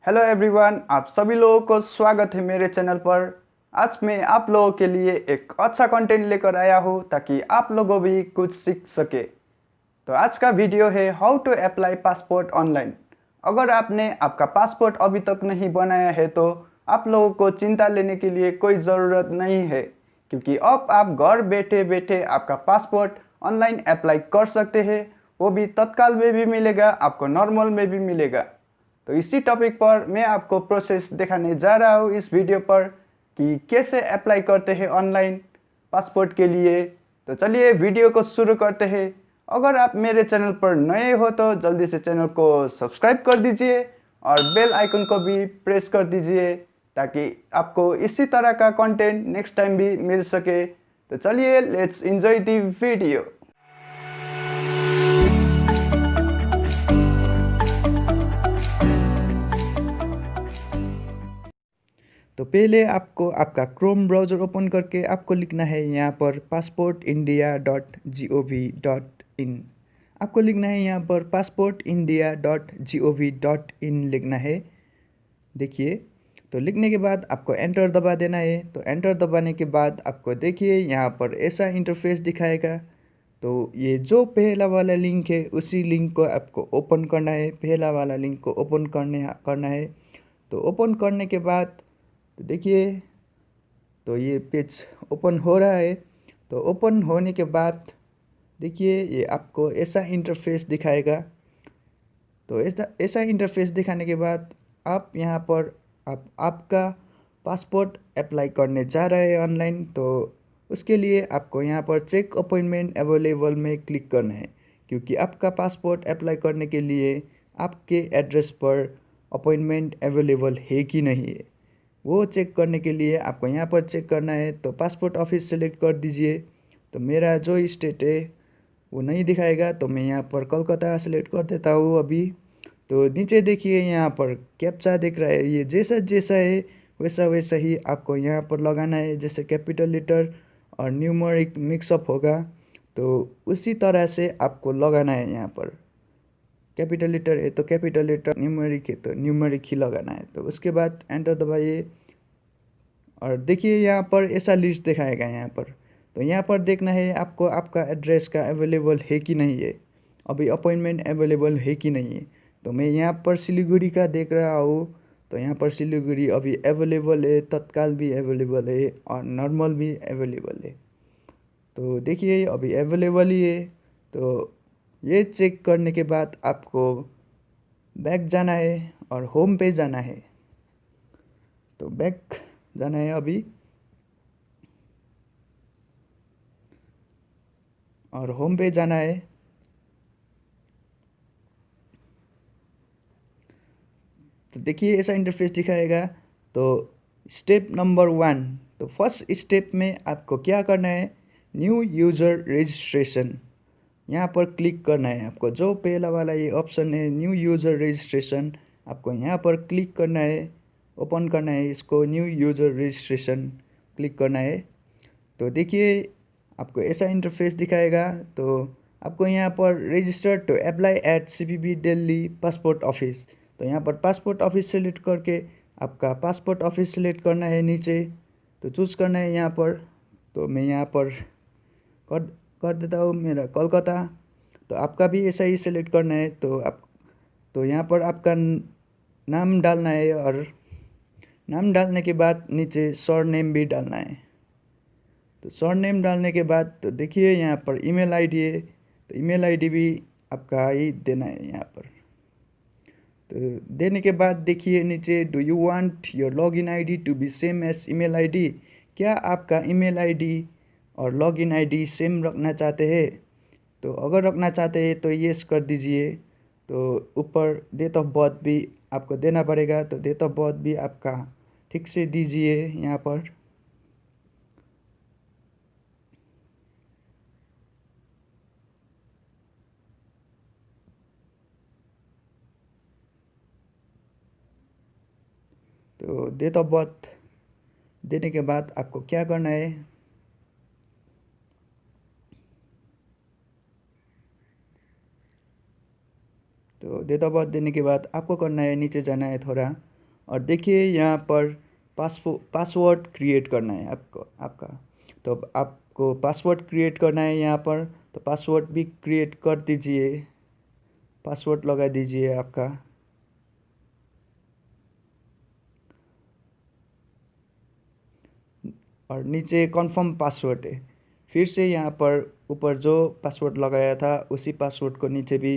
Hello everyone, आप सभी लोगों को स्वागत है मेरे चैनल पर। आज मैं आप लोगों के लिए एक अच्छा कंटेंट लेकर आया हूँ ताकि आप लोगों भी कुछ सीख सके। तो आज का वीडियो है how to apply passport online. अगर आपने आपका पासपोर्ट अभी तक नहीं बनाया है तो आप लोगों को चिंता लेने के लिए कोई ज़रूरत नहीं है, क्योंकि अब आप घर बैठे बैठे आपका पासपोर्ट ऑनलाइन अप्लाई कर सकते हैं। वो भी तत्काल में भी मिलेगा, आपको नॉर्मल में भी मिलेगा। तो इसी टॉपिक पर मैं आपको प्रोसेस दिखाने जा रहा हूँ इस वीडियो पर कि कैसे अप्लाई करते हैं ऑनलाइन पासपोर्ट के लिए। तो चलिए वीडियो को शुरू करते हैं। अगर आप मेरे चैनल पर नए हो तो जल्दी से चैनल को सब्सक्राइब कर दीजिए और बेल आइकन को भी प्रेस कर दीजिए ताकि आपको इसी तरह का कंटेंट नेक्स्ट टाइम भी मिल सके। तो चलिए लेट्स एंजॉय द वीडियो। तो पहले आपको आपका क्रोम ब्राउज़र ओपन करके आपको लिखना है यहाँ पर passportindia.gov.in। आपको लिखना है यहाँ पर passportindia.gov.in लिखना है। देखिए, तो लिखने के बाद आपको एंटर दबा देना है। तो एंटर दबाने के बाद आपको देखिए यहाँ पर ऐसा इंटरफेस दिखाएगा। तो ये जो पहला वाला लिंक है उसी लिंक को आपको ओपन करना है। पहला वाला लिंक को ओपन करना है। तो ओपन करने के बाद तो देखिए, तो ये पेज ओपन हो रहा है। तो ओपन होने के बाद देखिए ये आपको ऐसा इंटरफेस दिखाएगा। तो ऐसा इंटरफेस दिखाने के बाद आप यहाँ पर आपका पासपोर्ट अप्लाई करने जा रहे हैं ऑनलाइन। तो उसके लिए आपको यहाँ पर चेक अपॉइंटमेंट अवेलेबल में क्लिक करना है, क्योंकि आपका पासपोर्ट अप्लाई करने के लिए आपके एड्रेस पर अपॉइंटमेंट अवेलेबल है कि नहीं है वो चेक करने के लिए आपको यहाँ पर चेक करना है। तो पासपोर्ट ऑफिस सेलेक्ट कर दीजिए। तो मेरा जो स्टेट है वो नहीं दिखाएगा, तो मैं यहाँ पर कोलकाता सेलेक्ट कर देता हूँ अभी। तो नीचे देखिए यहाँ पर कैप्चा दिख रहा है। ये जैसा जैसा है वैसा वैसा ही आपको यहाँ पर लगाना है। जैसे कैपिटल लेटर और न्यूमेरिक मिक्सअप होगा तो उसी तरह से आपको लगाना है। यहाँ पर कैपिटल लेटर है तो कैपिटल लेटर, न्यूमेरिक है तो न्यूमेरिक ही लगाना है। तो उसके बाद एंटर दबाइए और देखिए यहाँ पर ऐसा लिस्ट दिखाएगा यहाँ पर। तो यहाँ पर देखना है आपको आपका एड्रेस का अवेलेबल है कि नहीं है, अभी अपॉइंटमेंट अवेलेबल है कि नहीं है। तो मैं यहाँ पर सिलीगुड़ी का देख रहा हूँ। तो यहाँ पर सिलीगुड़ी अभी अवेलेबल है, तत्काल भी अवेलेबल है और नॉर्मल भी अवेलेबल है। तो देखिए अभी अवेलेबल ही है। तो ये चेक करने के बाद आपको बैक जाना है और होम पे जाना है। तो बैक जाना है अभी और होम पे जाना है। तो देखिए ऐसा इंटरफेस दिखाएगा। तो स्टेप नंबर 1, तो फर्स्ट स्टेप में आपको क्या करना है, न्यू यूज़र रजिस्ट्रेशन यहाँ पर क्लिक करना है। आपको जो पहला वाला ये ऑप्शन है न्यू यूज़र रजिस्ट्रेशन, आपको यहाँ पर क्लिक करना है, ओपन करना है इसको। न्यू यूज़र रजिस्ट्रेशन क्लिक करना है। तो देखिए आपको ऐसा इंटरफेस दिखाएगा। तो आपको यहाँ पर register to apply at CPB Delhi passport office. तो यहाँ पर पासपोर्ट ऑफिस सेलेक्ट करके आपका पासपोर्ट ऑफिस सेलेक्ट करना है नीचे। तो चूज़ करना है यहाँ पर। तो मैं यहाँ पर कर कर देता हूँ मेरा कोलकाता। तो आपका भी ऐसा ही सेलेक्ट करना है। तो यहाँ पर आपका नाम डालना है और नाम डालने के बाद नीचे सरनेम भी डालना है। तो सरनेम डालने के बाद तो देखिए यहाँ पर ईमेल आईडी है। तो ईमेल आईडी भी आपका ही देना है यहाँ पर। तो देने के बाद देखिए नीचे, do you want your login ID to be same as email ID. क्या आपका ईमेल आईडी और लॉगिन आईडी सेम रखना चाहते हैं? तो अगर रखना चाहते हैं तो येस कर दीजिए। तो ऊपर डेट ऑफ बर्थ भी आपको देना पड़ेगा। तो डेट ऑफ बर्थ भी आपका ठीक से दीजिए यहाँ पर। तो डेट ऑफ बर्थ देने के बाद आपको क्या करना है, तो डेट ऑफ बर्थ देने के बाद आपको करना है, नीचे जाना है थोड़ा और देखिए यहाँ पर पासवर्ड क्रिएट करना है आपका। तो आपको पासवर्ड क्रिएट करना है यहाँ पर, तो पासवर्ड भी क्रिएट कर दीजिए, पासवर्ड लगा दीजिए आपका। और नीचे कंफर्म पासवर्ड है, फिर से यहाँ पर ऊपर जो पासवर्ड लगाया था उसी पासवर्ड को नीचे भी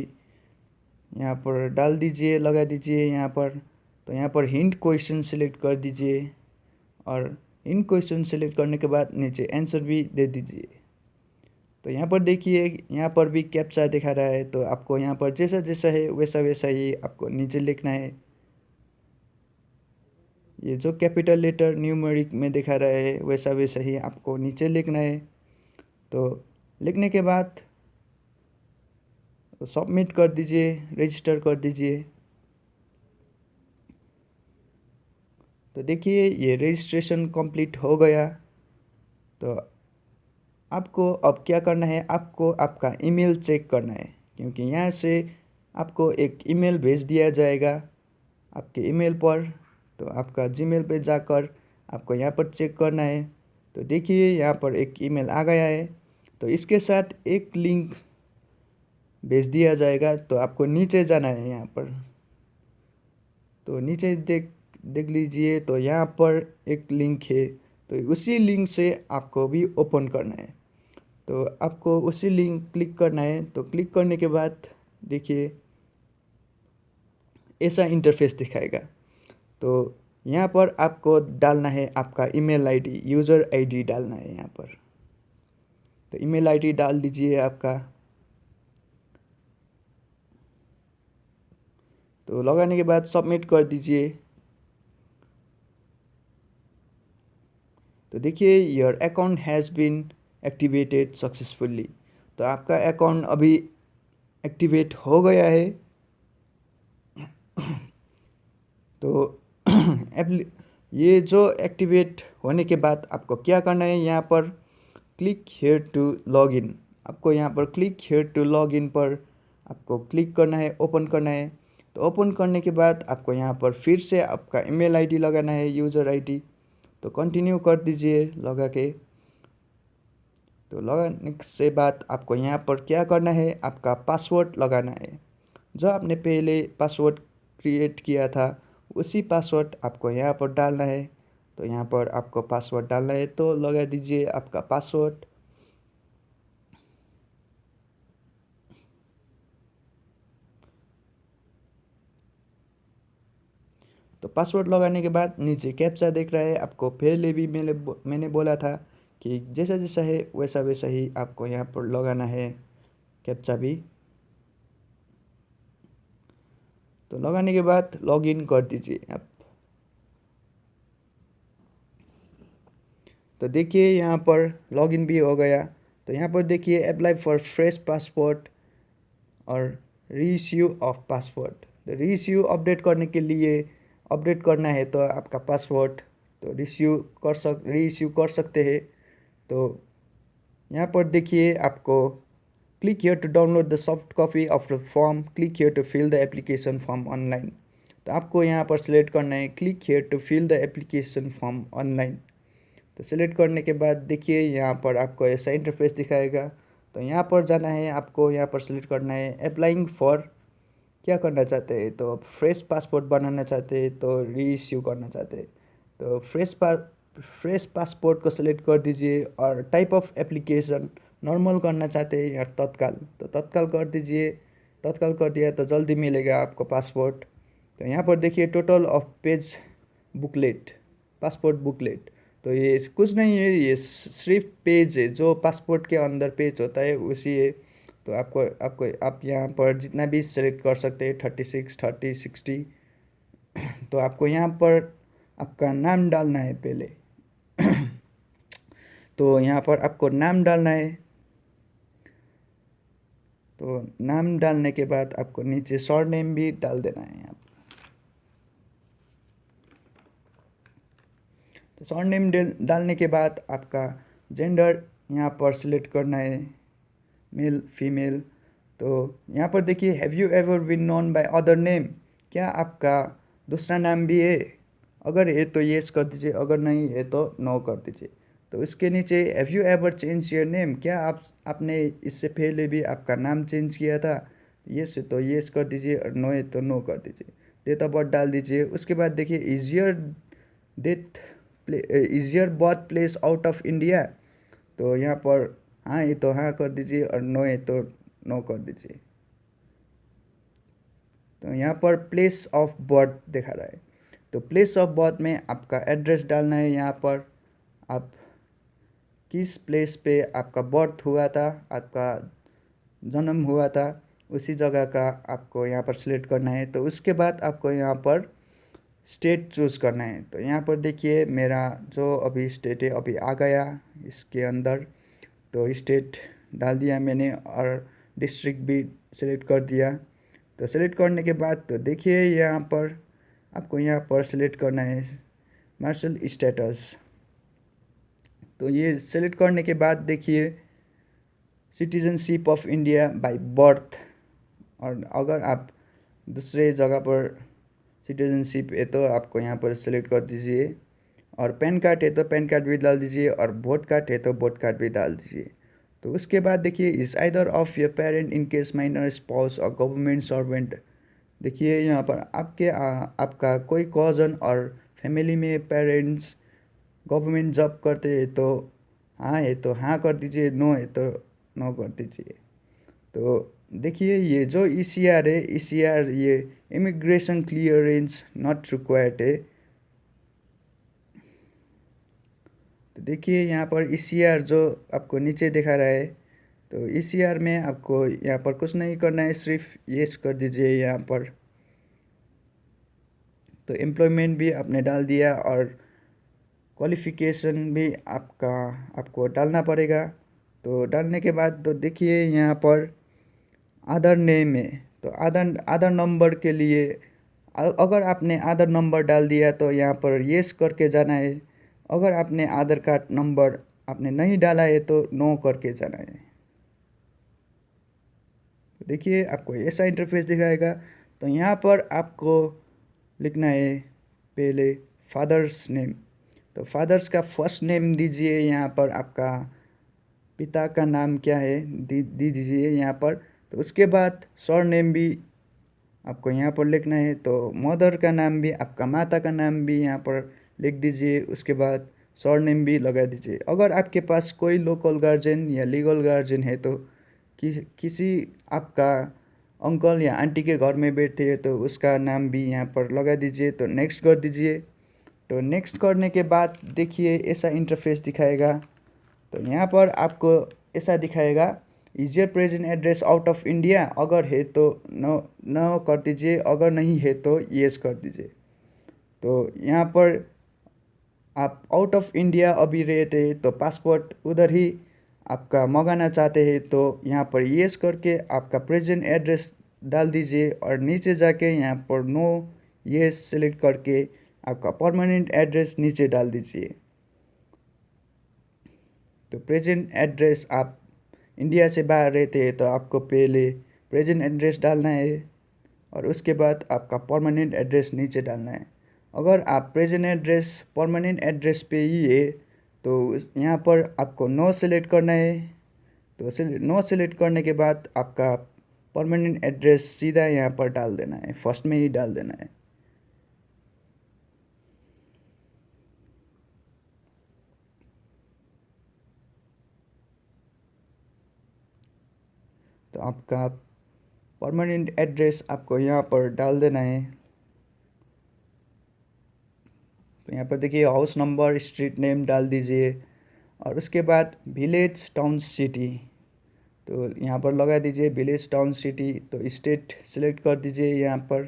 यहाँ पर डाल दीजिए, लगा दीजिए यहाँ पर। तो यहाँ पर हिंट क्वेश्चन सिलेक्ट कर दीजिए और हिंट क्वेश्चन सिलेक्ट करने के बाद नीचे आंसर भी दे दीजिए। तो यहाँ पर देखिए यहाँ पर भी कैप्चा दिखा रहा है, तो आपको यहाँ पर जैसा जैसा है वैसा वैसा ही आपको नीचे लिखना है। ये जो कैपिटल लेटर न्यूमेरिक में दिखा रहा है वैसा वैसा ही आपको नीचे लिखना है। तो लिखने के बाद सबमिट कर दीजिए, रजिस्टर कर दीजिए। तो देखिए ये रजिस्ट्रेशन कंप्लीट हो गया। तो आपको अब क्या करना है, आपको आपका ईमेल चेक करना है, क्योंकि यहाँ से आपको एक ईमेल भेज दिया जाएगा आपके ईमेल पर। तो आपका जीमेल पे जाकर आपको यहाँ पर चेक करना है। तो देखिए यहाँ पर एक ईमेल आ गया है, तो इसके साथ एक लिंक भेज दिया जाएगा। तो आपको नीचे जाना है यहाँ पर, तो नीचे देख देख लीजिए, तो यहाँ पर एक लिंक है, तो उसी लिंक से आपको भी ओपन करना है। तो आपको उसी लिंक क्लिक करना है। तो क्लिक करने के बाद देखिए ऐसा इंटरफेस दिखाएगा। तो यहाँ पर आपको डालना है आपका ईमेल आईडी, यूज़र आईडी डालना है यहाँ पर। तो ईमेल आईडी डाल दीजिए आपका। तो लगाने के बाद सबमिट कर दीजिए। तो देखिए your account has been activated successfully. तो आपका अकाउंट अभी एक्टिवेट हो गया है। तो ये जो एक्टिवेट होने के बाद आपको क्या करना है, यहाँ पर click here to log in, आपको यहाँ पर click here to log in पर आपको क्लिक करना है, ओपन करना है। तो ओपन करने के बाद आपको यहाँ पर फिर से आपका ईमेल आईडी लगाना है, यूज़र आईडी। तो कंटिन्यू कर दीजिए लगा के। तो लगाने से बाद आपको यहाँ पर क्या करना है, आपका पासवर्ड लगाना है। जो आपने पहले पासवर्ड क्रिएट किया था उसी पासवर्ड आपको यहाँ पर डालना है। तो यहाँ पर आपको पासवर्ड डालना है, तो लगा दीजिए आपका पासवर्ड। तो पासवर्ड लगाने के बाद नीचे कैप्चा दिख रहा है आपको। पहले भी मैंने बोला था कि जैसा जैसा है वैसा वैसा ही आपको यहाँ पर लगाना है कैप्चा भी। तो लगाने के बाद लॉगिन कर दीजिए आप। तो देखिए यहाँ पर लॉगिन भी हो गया। तो यहाँ पर देखिए अप्लाई फॉर फ्रेश पासपोर्ट और रीइश्यू ऑफ पासपोर्ट। तो रीइश्यू अपडेट करने के लिए अपडेट करना है तो आपका पासपोर्ट, तो रीइश्यू कर सकते हैं। तो यहाँ पर देखिए आपको click here to download the soft copy of the form, click here to fill the application form online. तो आपको यहाँ पर सिलेक्ट करना है click here to fill the application form online. तो सिलेक्ट करने के बाद देखिए यहाँ पर आपको ऐसा इंटरफेस दिखाएगा। तो यहाँ पर जाना है आपको, यहाँ पर सिलेक्ट करना है अप्लाइंग फॉर, क्या करना चाहते हैं। तो फ्रेश पासपोर्ट बनाना चाहते हैं, तो रीइश्यू करना चाहते हैं, तो फ्रेश पासपोर्ट को सिलेक्ट कर दीजिए। और टाइप ऑफ एप्लीकेशन नॉर्मल करना चाहते हैं या तत्काल, तो तत्काल कर दीजिए। तत्काल कर दिया तो जल्दी मिलेगा आपको पासपोर्ट। तो यहाँ पर देखिए total of page booklet, passport booklet. तो ये कुछ नहीं है, ये सिर्फ पेज है, जो पासपोर्ट के अंदर पेज होता है उसी है। तो आप यहाँ पर जितना भी सेलेक्ट कर सकते हैं, 36, 30, 60। तो आपको यहाँ पर आपका नाम डालना है पहले। तो यहाँ पर आपको नाम डालना है। तो नाम डालने के बाद आपको नीचे सरनेम भी डाल देना है यहाँ पर। तो सरनेम डालने के बाद आपका जेंडर यहाँ पर सिलेक्ट करना है, मेल फीमेल। तो यहाँ पर देखिए have you ever been known by other name, क्या आपका दूसरा नाम भी है। अगर है तो येस कर दीजिए, अगर नहीं है तो नो कर दीजिए। तो इसके नीचे have you ever change your name, क्या आपने इससे पहले भी आपका नाम चेंज किया था? येस है तो येस कर दीजिए और नो है तो नो कर दीजिए। डेट ऑफ बर्थ डाल दीजिए। उसके बाद देखिए death is your birth place out of India, तो यहाँ पर हाँ है तो हाँ कर दीजिए और नो है तो नो कर दीजिए। तो यहाँ पर प्लेस ऑफ बर्थ दिखा रहा है, तो प्लेस ऑफ बर्थ में आपका एड्रेस डालना है। यहाँ पर आप किस प्लेस पे आपका बर्थ हुआ था, आपका जन्म हुआ था, उसी जगह का आपको यहाँ पर सिलेक्ट करना है। तो उसके बाद आपको यहाँ पर स्टेट चूज़ करना है। तो यहाँ पर देखिए मेरा जो अभी स्टेट है अभी आ गया इसके अंदर, तो स्टेट डाल दिया मैंने और डिस्ट्रिक्ट भी सिलेक्ट कर दिया। तो सिलेक्ट करने के बाद तो देखिए यहाँ पर आपको यहाँ पर सिलेक्ट करना है मार्शल स्टेटस। तो ये सिलेक्ट करने के बाद देखिए citizenship of India by birth, और अगर आप दूसरे जगह पर सिटीजनशिप है तो आपको यहाँ पर सिलेक्ट कर दीजिए, और पैन कार्ड है तो पैन कार्ड भी डाल दीजिए, और वोट कार्ड है तो वोट कार्ड भी डाल दीजिए। तो उसके बाद देखिए is either of your parent in case minor spouse और गवर्नमेंट सर्वेंट। देखिए यहाँ पर आपका कोई कज़न और फैमिली में पेरेंट्स गवर्नमेंट जॉब करते हैं तो हाँ है तो हाँ कर दीजिए, नो है तो नो कर दीजिए। तो देखिए ये जो ईसीआर है, ईसीआर ये इमिग्रेशन क्लियरेंस नॉट रिक्वायर्ड है। तो देखिए यहाँ पर ईसीआर जो आपको नीचे दिखा रहा है, तो ईसीआर में आपको यहाँ पर कुछ नहीं करना है, सिर्फ येस कर दीजिए यहाँ पर। तो एम्प्लॉयमेंट भी आपने डाल दिया और क्वालिफ़िकेशन भी आपको डालना पड़ेगा। तो डालने के बाद तो देखिए यहाँ पर आधार नेम है, तो आधार नंबर के लिए अगर आपने आधार नंबर डाल दिया तो यहाँ पर येस करके जाना है। अगर आपने आधार कार्ड नंबर आपने नहीं डाला है तो नो करके जाना है। तो देखिए आपको ऐसा इंटरफेस दिखाएगा। तो यहाँ पर आपको लिखना है पहले फादर्स नेम। तो फादर्स का फर्स्ट नेम दीजिए, यहाँ पर आपका पिता का नाम क्या है दीजिए यहाँ पर। तो उसके बाद सर नेम भी आपको यहाँ पर लिखना है। तो मदर का नाम भी, आपका माता का नाम भी यहाँ पर लिख दीजिए। उसके बाद सर नेम भी लगा दीजिए। अगर आपके पास कोई लोकल गार्जियन या लीगल गार्जियन है तो किसी आपका अंकल या आंटी के घर में बैठे हैं तो उसका नाम भी यहाँ पर लगा दीजिए। तो नेक्स्ट कर दीजिए। तो नेक्स्ट करने के बाद देखिए ऐसा इंटरफेस दिखाएगा। तो यहाँ पर आपको ऐसा दिखाएगा is your present address out of India, अगर है तो नो कर दीजिए, अगर नहीं है तो येस कर दीजिए। तो यहाँ पर आप आउट ऑफ इंडिया अभी रहते हैं तो पासपोर्ट उधर ही आपका मंगाना चाहते हैं तो यहाँ पर येस करके आपका प्रेजेंट एड्रेस डाल दीजिए, और नीचे जाके यहाँ पर नो येस सेलेक्ट करके आपका परमानेंट एड्रेस नीचे डाल दीजिए। तो प्रेजेंट एड्रेस आप इंडिया से बाहर रहते हैं तो आपको पहले प्रेजेंट एड्रेस डालना है और उसके बाद आपका परमानेंट एड्रेस नीचे डालना है। अगर आप प्रेजेंट एड्रेस परमानेंट एड्रेस पे ही है तो यहाँ पर आपको नो सेलेक्ट करना है। तो नो सेलेक्ट करने के बाद आपका परमानेंट एड्रेस सीधा यहाँ पर डाल देना है, फर्स्ट में ही डाल देना है। तो आपका परमानेंट एड्रेस आपको यहाँ पर डाल देना है। तो यहाँ पर देखिए हाउस नंबर, स्ट्रीट नेम डाल दीजिए, और उसके बाद विलेज, टाउन, सिटी तो यहाँ पर लगा दीजिए विलेज, टाउन, सिटी। तो स्टेट सिलेक्ट कर दीजिए यहाँ पर।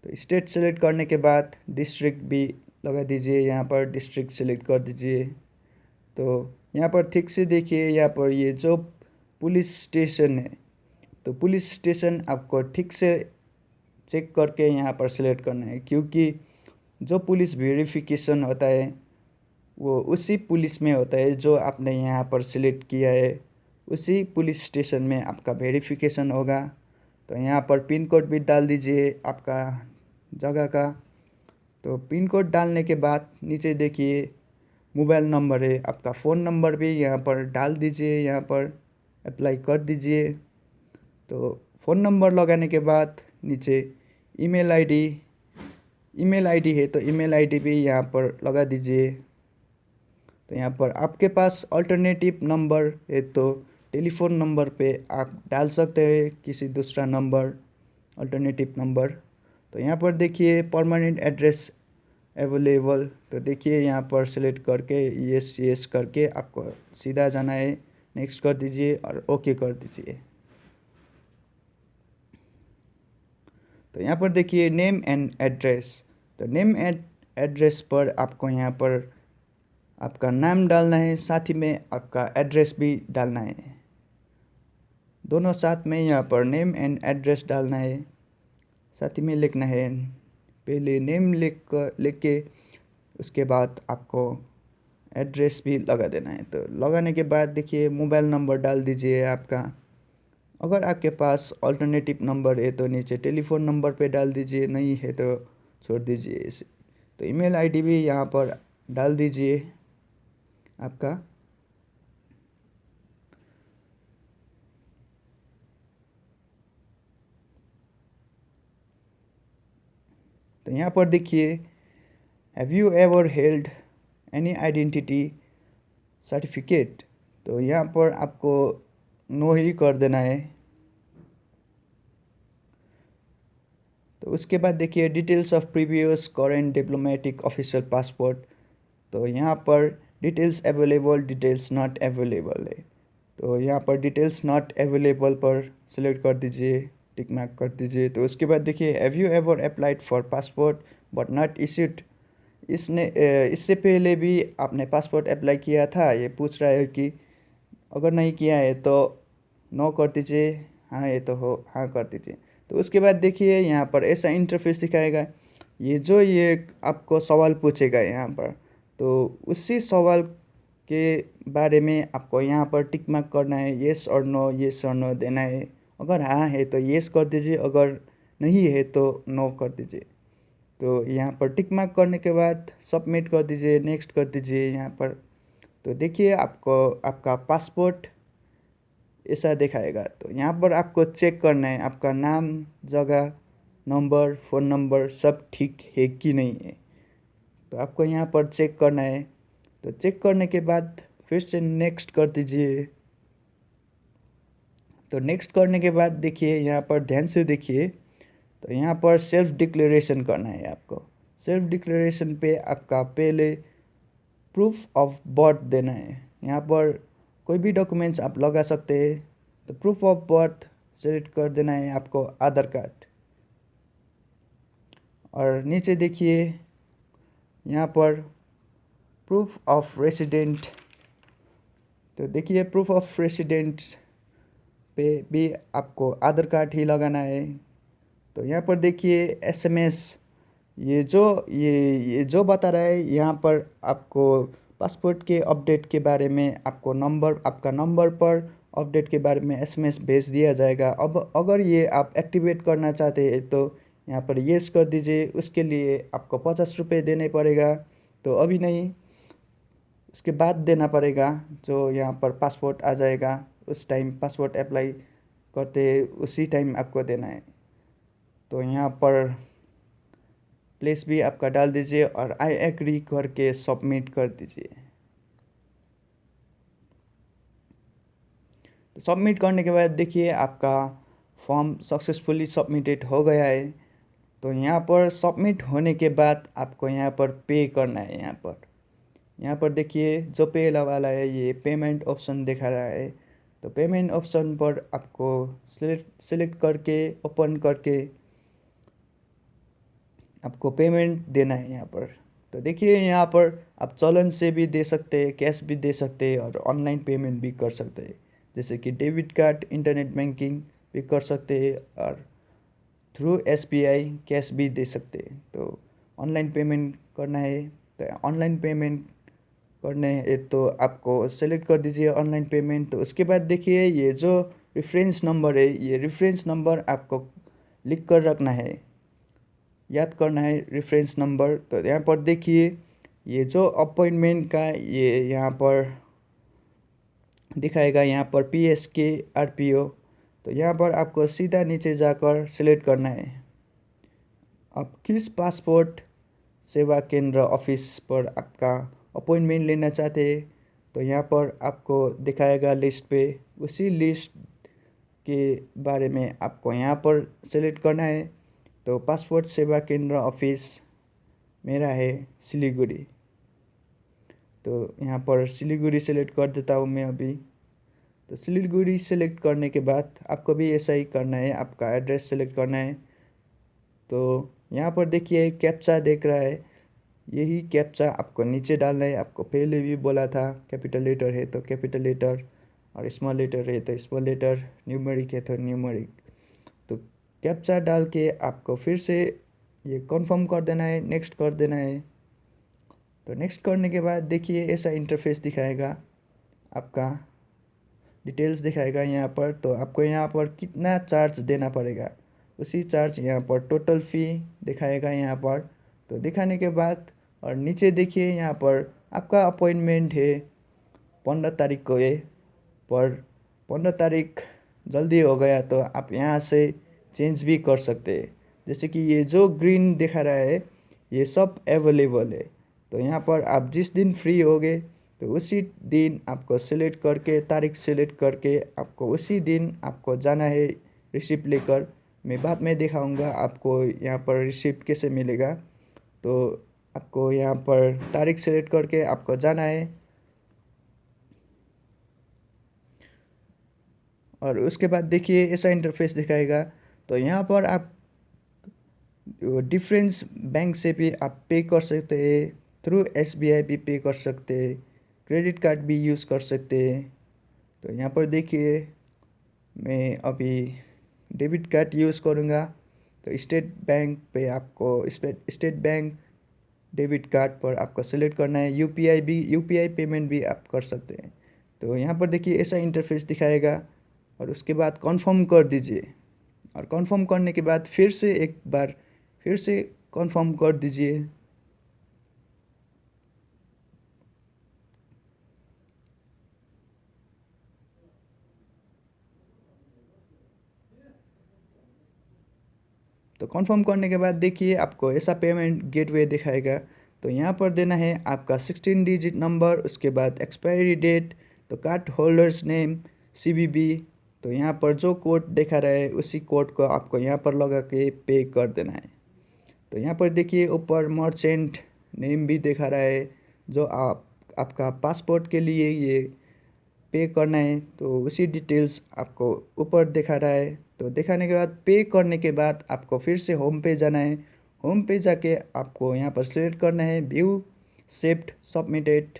तो स्टेट सेलेक्ट करने के बाद डिस्ट्रिक्ट भी लगा दीजिए, यहाँ पर डिस्ट्रिक्ट सेलेक्ट कर दीजिए। तो यहाँ पर ठीक से देखिए, यहाँ पर ये जो पुलिस स्टेशन है तो पुलिस स्टेशन आपको ठीक से चेक करके यहाँ पर सिलेक्ट करना है, क्योंकि जो पुलिस वेरिफिकेशन होता है वो उसी पुलिस में होता है जो आपने यहाँ पर सिलेक्ट किया है, उसी पुलिस स्टेशन में आपका वेरिफिकेशन होगा। तो यहाँ पर पिन कोड भी डाल दीजिए आपका जगह का। तो पिन कोड डालने के बाद नीचे देखिए मोबाइल नंबर है, आपका फ़ोन नंबर भी यहाँ पर डाल दीजिए, यहाँ पर अप्लाई कर दीजिए। तो फ़ोन नंबर लगाने के बाद नीचे ईमेल आईडी है तो ईमेल आईडी भी यहाँ पर लगा दीजिए। तो यहाँ पर आपके पास अल्टरनेटिव नंबर है तो टेलीफोन नंबर पे आप डाल सकते हैं किसी दूसरा नंबर, अल्टरनेटिव नंबर। तो यहाँ पर देखिए परमानेंट एड्रेस अवेलेबल, तो देखिए यहाँ पर सेलेक्ट करके यस करके आपको सीधा जाना है, नेक्स्ट कर दीजिए और ओके कर दीजिए। तो यहाँ पर देखिए नेम एंड एड्रेस, तो नेम एंड एड्रेस पर आपको यहाँ पर आपका नाम डालना है, साथ ही में आपका एड्रेस भी डालना है, दोनों साथ में यहाँ पर नेम एंड एड्रेस डालना है, साथ ही में लिखना है। पहले नेम लिख के उसके बाद आपको एड्रेस भी लगा देना है। तो लगाने के बाद देखिए मोबाइल नंबर डाल दीजिए आपका, अगर आपके पास अल्टरनेटिव नंबर है तो नीचे टेलीफोन नंबर पे डाल दीजिए, नहीं है तो छोड़ दीजिए इसे। तो ईमेल आईडी भी यहाँ पर डाल दीजिए आपका। तो यहाँ पर देखिए have you ever held any identity certificate, तो यहाँ पर आपको नो ही कर देना है। तो उसके बाद देखिए details of previous current diplomatic official passport, तो यहाँ पर details available details not available है, तो यहाँ पर डिटेल्स नॉट अवेलेबल पर सिलेक्ट कर दीजिए, टिक मार्क कर दीजिए। तो उसके बाद देखिए have you ever applied for passport but not issued, इससे पहले भी आपने पासपोर्ट अप्लाई किया था, ये पूछ रहा है कि अगर नहीं किया है तो नो कर दीजिए, हाँ है तो हो हाँ कर दीजिए। तो उसके बाद देखिए यहाँ पर ऐसा इंटरफेस दिखाएगा, ये आपको सवाल पूछेगा यहाँ पर, तो उसी सवाल के बारे में आपको यहाँ पर टिक मार्क करना है, येस और नो देना है। अगर हाँ है तो येस कर दीजिए, अगर नहीं है तो नो कर दीजिए। तो यहाँ पर टिक मार्क करने के बाद सबमिट कर दीजिए, नेक्स्ट कर दीजिए यहाँ पर। तो देखिए आपको आपका पासपोर्ट ऐसा दिखाएगा। तो यहाँ पर आपको चेक करना है आपका नाम, जगह, नंबर, फ़ोन नंबर सब ठीक है कि नहीं है, तो आपको यहाँ पर चेक करना है। तो चेक करने के बाद फिर से नेक्स्ट कर दीजिए। तो नेक्स्ट करने के बाद देखिए यहाँ पर ध्यान से देखिए, तो यहाँ पर सेल्फ डिक्लेरेशन करना है आपको। सेल्फ डिक्लेरेशन पे आपका पहले प्रूफ ऑफ बर्थ देना है, यहाँ पर कोई भी डॉक्यूमेंट्स आप लगा सकते हैं। तो प्रूफ ऑफ बर्थ सेलेक्ट कर देना है आपको आधार कार्ड, और नीचे देखिए यहाँ पर प्रूफ ऑफ रेसिडेंट, तो देखिए प्रूफ ऑफ रेसिडेंट पे भी आपको आधार कार्ड ही लगाना है। तो यहाँ पर देखिए एसएमएस, ये जो बता रहा है यहाँ पर आपको पासपोर्ट के अपडेट के बारे में आपको आपका नंबर पर अपडेट के बारे में एसएमएस भेज दिया जाएगा। अब अगर ये आप एक्टिवेट करना चाहते हैं तो यहाँ पर येस कर दीजिए, उसके लिए आपको 50 रुपये देने पड़ेगा। तो अभी नहीं, उसके बाद देना पड़ेगा, जो यहाँ पर पासपोर्ट आ जाएगा उस टाइम पासपोर्ट अप्लाई करते उसी टाइम आपको देना है। तो यहाँ पर प्लेस भी आपका डाल दीजिए और आई एग्री करके सबमिट कर दीजिए। तो सबमिट करने के बाद देखिए आपका फॉर्म सक्सेसफुली सबमिटेड हो गया है। तो यहाँ पर सबमिट होने के बाद आपको यहाँ पर पे करना है। यहाँ पर देखिए जो पे वाला है ये पेमेंट ऑप्शन दिखा रहा है। तो पेमेंट ऑप्शन पर आपको सिलेक्ट करके ओपन करके आपको पेमेंट देना है यहाँ पर। तो देखिए यहाँ पर आप चालान से भी दे सकते हैं, कैश भी दे सकते हैं और ऑनलाइन पेमेंट भी कर सकते हैं, जैसे कि डेबिट कार्ड, इंटरनेट बैंकिंग भी कर सकते हैं और थ्रू एसबीआई कैश भी दे सकते हैं। तो ऑनलाइन पेमेंट करना है, तो ऑनलाइन पेमेंट करने है तो आपको सेलेक्ट कर दीजिए ऑनलाइन पेमेंट। तो उसके बाद देखिए ये जो रेफरेंस नंबर है, ये रेफरेंस नंबर आपको लिख कर रखना है, याद करना है रेफरेंस नंबर। तो यहाँ पर देखिए ये जो अपॉइंटमेंट का ये यहाँ पर दिखाएगा, यहाँ पर PSK RPO। तो यहाँ पर आपको सीधा नीचे जाकर सिलेक्ट करना है आप किस पासपोर्ट सेवा केंद्र ऑफिस पर आपका अपॉइंटमेंट लेना चाहते हैं। तो यहाँ पर आपको दिखाएगा लिस्ट पे, उसी लिस्ट के बारे में आपको यहाँ पर सेलेक्ट करना है। तो पासपोर्ट सेवा केंद्र ऑफिस मेरा है सिलीगुड़ी, तो यहाँ पर सिलीगुड़ी सेलेक्ट कर देता हूँ मैं अभी। तो सिलीगुड़ी सेलेक्ट करने के बाद आपको भी ऐसा ही करना है, आपका एड्रेस सेलेक्ट करना है। तो यहाँ पर देखिए कैप्चा देख रहा है, यही कैप्चा आपको नीचे डालना है। आपको पहले भी बोला था कैपिटल लेटर है तो कैपिटल लेटर, और स्मॉल लेटर है तो स्मॉल लेटर, न्यूमेरिक है तो न्यूमेरिक। तो कैप्चा डाल के आपको फिर से ये कंफर्म कर देना है, नेक्स्ट कर देना है। तो नेक्स्ट करने के बाद देखिए ऐसा इंटरफेस दिखाएगा, आपका डिटेल्स दिखाएगा यहाँ पर। तो आपको यहाँ पर कितना चार्ज देना पड़ेगा, उसी चार्ज यहाँ पर टोटल फ़ी दिखाएगा यहाँ पर। तो दिखाने के बाद और नीचे देखिए यहाँ पर आपका अपॉइंटमेंट है 15 तारीख को है, पर 15 तारीख जल्दी हो गया तो आप यहाँ से चेंज भी कर सकते हैं। जैसे कि ये जो ग्रीन दिखा रहा है ये सब अवेलेबल है। तो यहाँ पर आप जिस दिन फ्री होगे तो उसी दिन आपको सेलेक्ट करके, तारीख सेलेक्ट करके आपको उसी दिन आपको जाना है रिसिप्ट लेकर। मैं बाद में दिखाऊंगा आपको यहाँ पर रिसिप्ट कैसे मिलेगा। तो आपको यहाँ पर तारीख सेलेक्ट करके आपको जाना है, और उसके बाद देखिए ऐसा इंटरफेस दिखाएगा। तो यहाँ पर आप डिफरेंस बैंक से भी आप पे कर सकते हैं, थ्रू SBI भी पे कर सकते हैं, क्रेडिट कार्ड भी यूज़ कर सकते हैं। तो यहाँ पर देखिए मैं अभी डेबिट कार्ड यूज़ करूँगा। तो स्टेट बैंक पे आपको स्टेट बैंक डेबिट कार्ड पर आपको सेलेक्ट करना है। UPI पेमेंट भी आप कर सकते हैं। तो यहाँ पर देखिए ऐसा इंटरफेस दिखाएगा, और उसके बाद कंफर्म कर दीजिए, और कंफर्म करने के बाद फिर से एक बार फिर से कंफर्म कर दीजिए। तो कंफर्म करने के बाद देखिए आपको ऐसा पेमेंट गेटवे दिखाएगा। तो यहाँ पर देना है आपका 16 डिजिट नंबर, उसके बाद एक्सपायरी डेट, तो कार्ड होल्डर्स नेम, CVV। तो यहाँ पर जो कोड दिखा रहा है उसी कोड को आपको यहाँ पर लगा के पे कर देना है। तो यहाँ पर देखिए ऊपर मर्चेंट नेम भी दिखा रहा है, जो आपका पासपोर्ट के लिए ये पे करना है। तो उसी डिटेल्स आपको ऊपर दिखा रहा है। तो दिखाने के बाद पे करने के बाद आपको फिर से होम पे जाना है। होम पे जाके आपको यहाँ पर सेलेक्ट करना है व्यू शिफ्ट सबमिटेड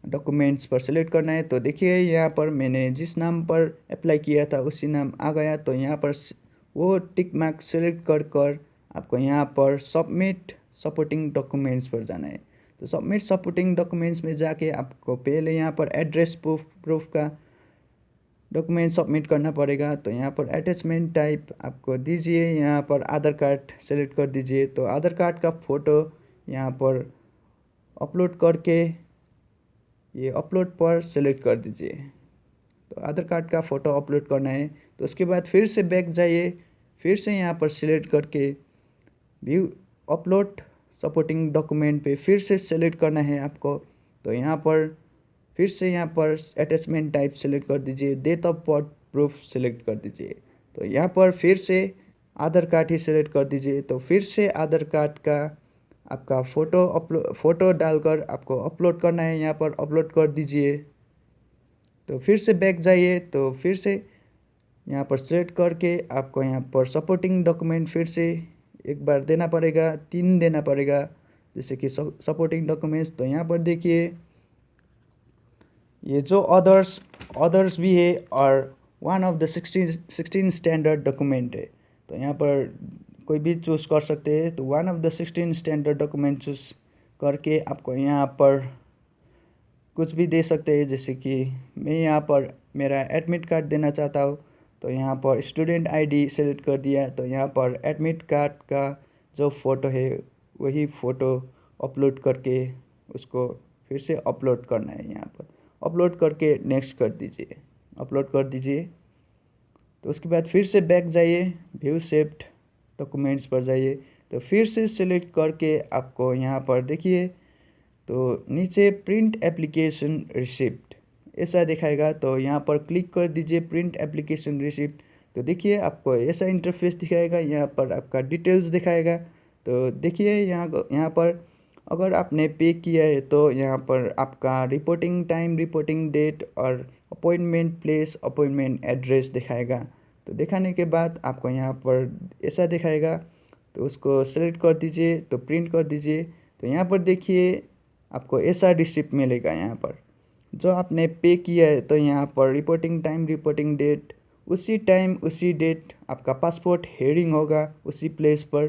डॉक्यूमेंट्स पर सेलेक्ट करना है। तो देखिए यहाँ पर मैंने जिस नाम पर अप्लाई किया था उसी नाम आ गया। तो यहाँ पर वो टिक मार्क सेलेक्ट कर आपको यहाँ पर सबमिट सपोर्टिंग डॉक्यूमेंट्स पर जाना है। तो सबमिट सपोर्टिंग डॉक्यूमेंट्स में जाके आपको पहले यहाँ पर एड्रेस प्रूफ का डॉक्यूमेंट सबमिट करना पड़ेगा। तो यहाँ पर अटैचमेंट टाइप आपको दीजिए, यहाँ पर आधार कार्ड सेलेक्ट कर दीजिए। तो आधार कार्ड का फ़ोटो यहाँ पर अपलोड करके ये अपलोड पर सेलेक्ट कर दीजिए। तो आधार कार्ड का फ़ोटो अपलोड करना है। तो उसके बाद फिर से बैक जाइए, फिर से यहाँ पर सिलेक्ट करके व्यू अपलोड सपोर्टिंग डॉक्यूमेंट पे फिर से सेलेक्ट करना है आपको। तो यहाँ पर फिर से यहाँ पर अटैचमेंट टाइप सेलेक्ट कर दीजिए, date of birth proof select कर दीजिए। तो यहाँ पर फिर से आधार कार्ड ही सेलेक्ट कर दीजिए। तो फिर से आधार कार्ड का आपका फ़ोटो डालकर आपको अपलोड करना है, यहाँ पर अपलोड कर दीजिए। तो फिर से बैक जाइए, तो फिर से यहाँ पर सेलेक्ट करके आपको यहाँ पर सपोर्टिंग डॉक्यूमेंट फिर से एक बार देना पड़ेगा, 3 देना पड़ेगा, जैसे कि सपोर्टिंग डॉक्यूमेंट्स। तो यहाँ पर देखिए ये जो अदर्स भी है, और one of the 16 standard document है। तो यहाँ पर कोई भी चूज़ कर सकते हैं। तो one of the 16 standard document choose करके आपको यहाँ पर कुछ भी दे सकते हैं। जैसे कि मैं यहाँ पर मेरा एडमिट कार्ड देना चाहता हूँ तो यहाँ पर स्टूडेंट आईडी सेलेक्ट कर दिया। तो यहाँ पर एडमिट कार्ड का जो फ़ोटो है वही फ़ोटो अपलोड करके उसको फिर से अपलोड करना है। यहाँ पर अपलोड करके नेक्स्ट कर दीजिए, अपलोड कर दीजिए। तो उसके बाद फिर से बैक जाइए, व्यू सेव्ड डॉक्यूमेंट्स पर जाइए। तो फिर से सिलेक्ट करके आपको यहाँ पर देखिए तो नीचे प्रिंट एप्लीकेशन रिसिप्ट ऐसा दिखाएगा। तो यहाँ पर क्लिक कर दीजिए प्रिंट एप्लीकेशन रिसिप्ट। तो देखिए आपको ऐसा इंटरफेस दिखाएगा, यहाँ पर आपका डिटेल्स दिखाएगा। तो देखिए यहाँ पर अगर आपने पे किया है तो यहाँ पर आपका रिपोर्टिंग टाइम, रिपोर्टिंग डेट और अपॉइंटमेंट प्लेस, अपॉइंटमेंट एड्रेस दिखाएगा। तो दिखाने के बाद आपको यहाँ पर ऐसा दिखाएगा। तो उसको सेलेक्ट कर दीजिए, तो प्रिंट कर दीजिए। तो यहाँ पर देखिए आपको ऐसा रिसिप्ट मिलेगा। यहाँ पर जो आपने पे किया है तो यहाँ पर रिपोर्टिंग टाइम, रिपोर्टिंग डेट, उसी टाइम उसी डेट आपका पासपोर्ट हेयरिंग होगा उसी प्लेस पर।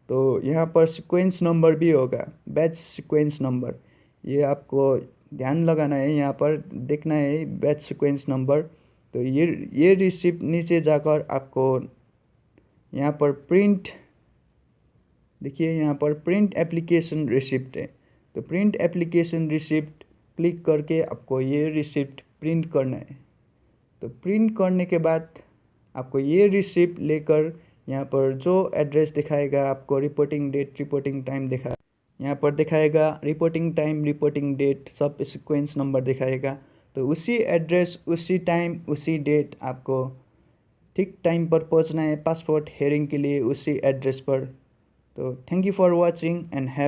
तो यहाँ पर सीक्वेंस नंबर भी होगा, बैच सीक्वेंस नंबर, ये आपको ध्यान लगाना है, यहाँ पर देखना है बैच सीक्वेंस नंबर। तो ये रिसिप्ट नीचे जाकर आपको यहाँ पर प्रिंट, देखिए यहाँ पर प्रिंट एप्लीकेशन रिसिप्ट है। तो प्रिंट एप्लीकेशन रिसिप्ट क्लिक करके आपको ये रिसिप्ट प्रिंट करना है। तो प्रिंट करने के बाद आपको ये रिसिप्ट लेकर यहाँ पर जो एड्रेस दिखाएगा आपको रिपोर्टिंग डेट, रिपोर्टिंग टाइम यहाँ पर दिखाएगा रिपोर्टिंग टाइम, रिपोर्टिंग डेट, सब सीक्वेंस नंबर दिखाएगा। तो उसी एड्रेस, उसी टाइम, उसी डेट आपको ठीक टाइम पर पहुंचना है पासपोर्ट हेयरिंग के लिए, उसी एड्रेस पर। तो thank you for watching and have